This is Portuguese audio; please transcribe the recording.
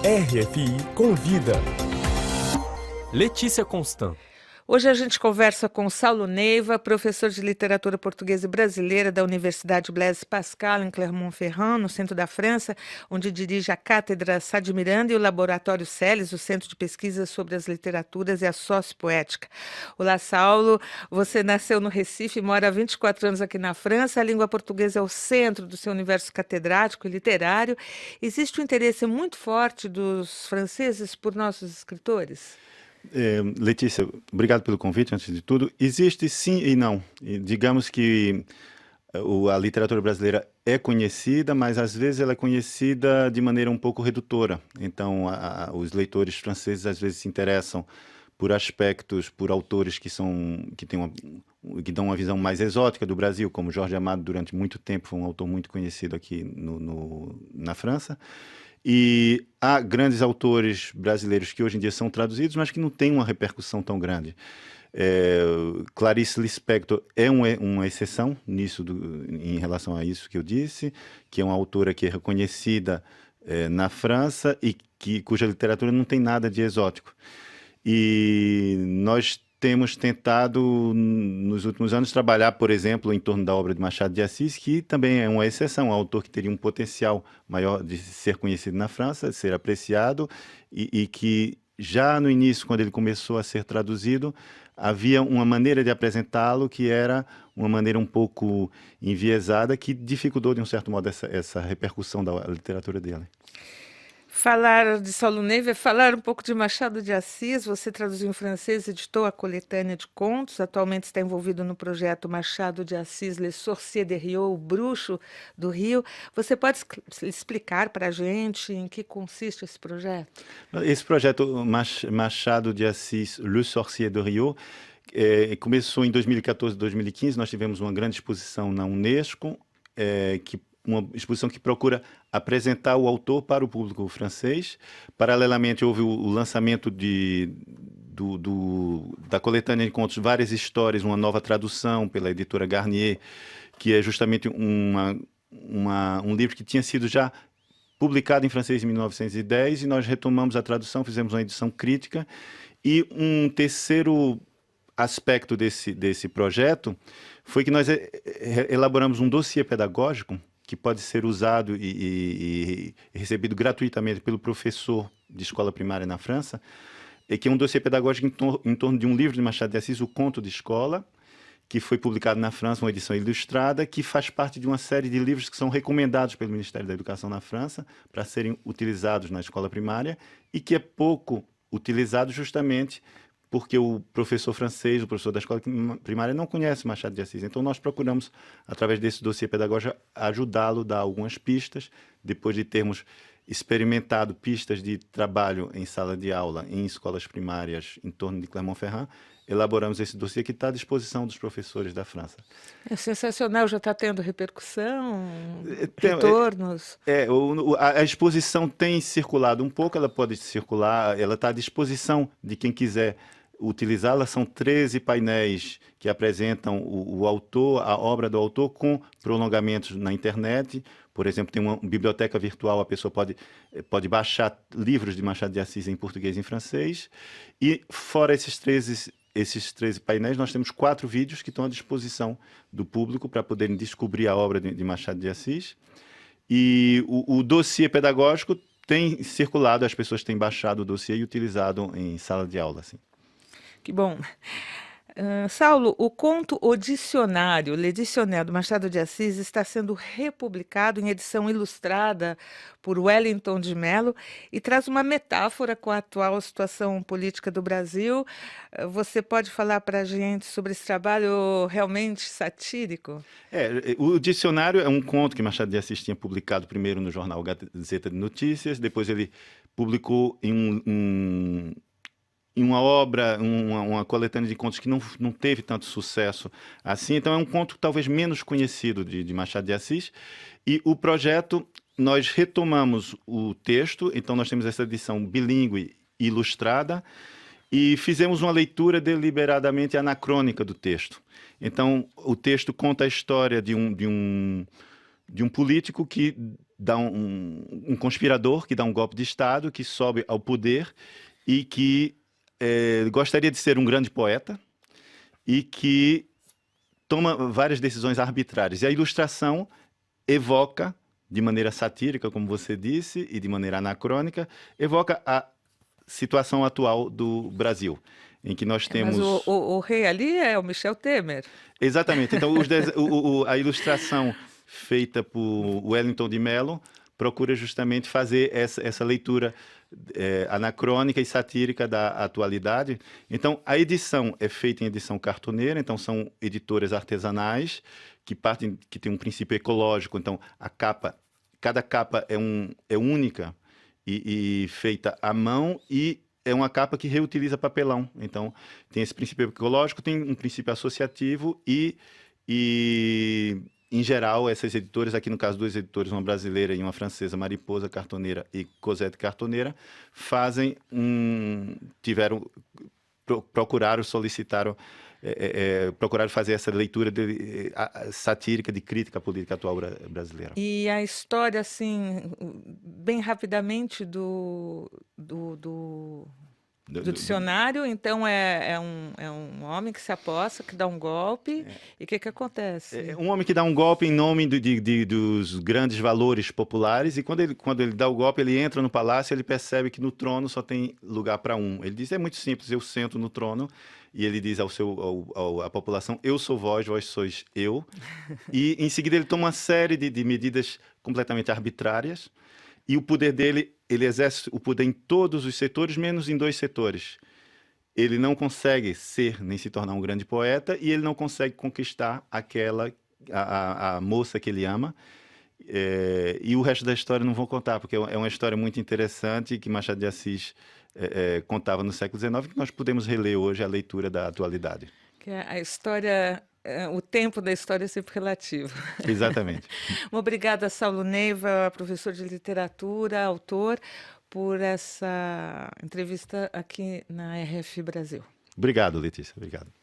RFI Convida. Letícia Constant. Hoje a gente conversa com Saulo Neiva, professor de literatura portuguesa e brasileira da Universidade Blaise Pascal, em Clermont-Ferrand, no centro da França, onde dirige a Cátedra Sá de Miranda e o Laboratório Celes, o Centro de Pesquisa sobre as Literaturas e a Sociopoética. Olá, Saulo. Você nasceu no Recife e mora há 24 anos aqui na França. A língua portuguesa é o centro do seu universo catedrático e literário. Existe um interesse muito forte dos franceses por nossos escritores? Letícia, obrigado pelo convite, antes de tudo. Existe sim e não. E digamos que a literatura brasileira é conhecida, mas às vezes ela é conhecida de maneira um pouco redutora. Então, os leitores franceses às vezes se interessam por aspectos, por autores que dão uma visão mais exótica do Brasil, como Jorge Amado, durante muito tempo foi um autor muito conhecido aqui na França. E há grandes autores brasileiros que hoje em dia são traduzidos, mas que não têm uma repercussão tão grande. Clarice Lispector é uma exceção nisso, em relação a isso que eu disse, que é uma autora que é reconhecida na França e cuja literatura não tem nada de exótico. E nós temos tentado, nos últimos anos, trabalhar, por exemplo, em torno da obra de Machado de Assis, que também é uma exceção, um autor que teria um potencial maior de ser conhecido na França, de ser apreciado, e que já no início, quando ele começou a ser traduzido, havia uma maneira de apresentá-lo que era uma maneira um pouco enviesada, que dificultou, de um certo modo, essa repercussão da literatura dele. Falar de Saulo Neiva é falar um pouco de Machado de Assis. Você traduziu em francês, editou a coletânea de contos, atualmente está envolvido no projeto Machado de Assis, Le Sorcier de Rio, o Bruxo do Rio. Você pode explicar para a gente em que consiste esse projeto? Esse projeto Machado de Assis, Le Sorcier de Rio, começou em 2014, 2015. Nós tivemos uma grande exposição na Unesco, uma exposição que procura apresentar o autor para o público francês. Paralelamente, houve o lançamento da coletânea de contos Várias Histórias, uma nova tradução pela editora Garnier, que é justamente um livro que tinha sido já publicado em francês em 1910, e nós retomamos a tradução, fizemos uma edição crítica. E um terceiro aspecto desse projeto foi que nós elaboramos um dossiê pedagógico que pode ser usado e recebido gratuitamente pelo professor de escola primária na França, que é um dossiê pedagógico em torno de um livro de Machado de Assis, O Conto de Escola, que foi publicado na França, uma edição ilustrada, que faz parte de uma série de livros que são recomendados pelo Ministério da Educação na França para serem utilizados na escola primária, e que é pouco utilizado justamente porque o professor francês, o professor da escola primária, não conhece Machado de Assis. Então, nós procuramos, através desse dossiê pedagógico, ajudá-lo, dar algumas pistas. Depois de termos experimentado pistas de trabalho em sala de aula, em escolas primárias em torno de Clermont-Ferrand, elaboramos esse dossiê que está à disposição dos professores da França. É sensacional, já está tendo repercussão, retornos? A exposição tem circulado um pouco, ela pode circular, ela está à disposição de quem quiser utilizá-la. São 13 painéis que apresentam o autor, a obra do autor, com prolongamentos na internet. Por exemplo, tem uma biblioteca virtual, a pessoa pode baixar livros de Machado de Assis em português e em francês. E fora esses 13 painéis, nós temos 4 vídeos que estão à disposição do público para poderem descobrir a obra de Machado de Assis. E o dossiê pedagógico tem circulado, as pessoas têm baixado o dossiê e utilizado em sala de aula. Assim. Que bom. Saulo, o conto O Dicionário, Le Dictionnaire do Machado de Assis, está sendo republicado em edição ilustrada por Wellington de Mello e traz uma metáfora com a atual situação política do Brasil. Você pode falar para a gente sobre esse trabalho realmente satírico? O Dicionário é um conto que Machado de Assis tinha publicado primeiro no jornal Gazeta de Notícias, depois ele publicou em uma obra, uma coletânea de contos que não teve tanto sucesso assim. Então é um conto talvez menos conhecido de Machado de Assis. E o projeto, nós retomamos o texto, então nós temos essa edição bilíngue ilustrada e fizemos uma leitura deliberadamente anacrônica do texto. Então o texto conta a história de um político que dá um conspirador que dá um golpe de Estado, que sobe ao poder e que gostaria de ser um grande poeta e que toma várias decisões arbitrárias. E a Ilustração evoca, de maneira satírica, como você disse, e de maneira anacrônica, evoca a situação atual do Brasil, em que nós temos... Mas o rei ali é o Michel Temer. Exatamente. Então, a ilustração feita por Wellington de Mello procura justamente fazer essa leitura anacrônica e satírica da atualidade. Então, a edição é feita em edição cartoneira, então são editoras artesanais que tem um princípio ecológico. Então, cada capa é única e feita à mão, e é uma capa que reutiliza papelão. Então, tem esse princípio ecológico, tem um princípio associativo e em geral, essas editoras, aqui no caso, duas editoras, uma brasileira e uma francesa, Mariposa Cartoneira e Cosette Cartoneira, procuraram fazer essa leitura satírica de crítica à política atual brasileira. E a história, assim, bem rapidamente do dicionário, então é um homem que se aposta, que dá um golpe, e o que acontece? É um homem que dá um golpe em nome dos grandes valores populares, e quando ele dá o golpe, ele entra no palácio, ele percebe que no trono só tem lugar para um. Ele diz, é muito simples, eu sento no trono, e ele diz à população, eu sou vós, vós sois eu. E em seguida ele toma uma série de medidas completamente arbitrárias, e o poder dele, ele exerce o poder em todos os setores, menos em dois setores. Ele não consegue ser nem se tornar um grande poeta, e ele não consegue conquistar a moça que ele ama. E o resto da história não vou contar, porque é uma história muito interessante que Machado de Assis contava no século XIX, que nós podemos reler hoje a leitura da atualidade. Que a história... O tempo da história é sempre relativo. Exatamente. Obrigada, Saulo Neiva, professor de literatura, autor, por essa entrevista aqui na RF Brasil. Obrigado, Letícia. Obrigado.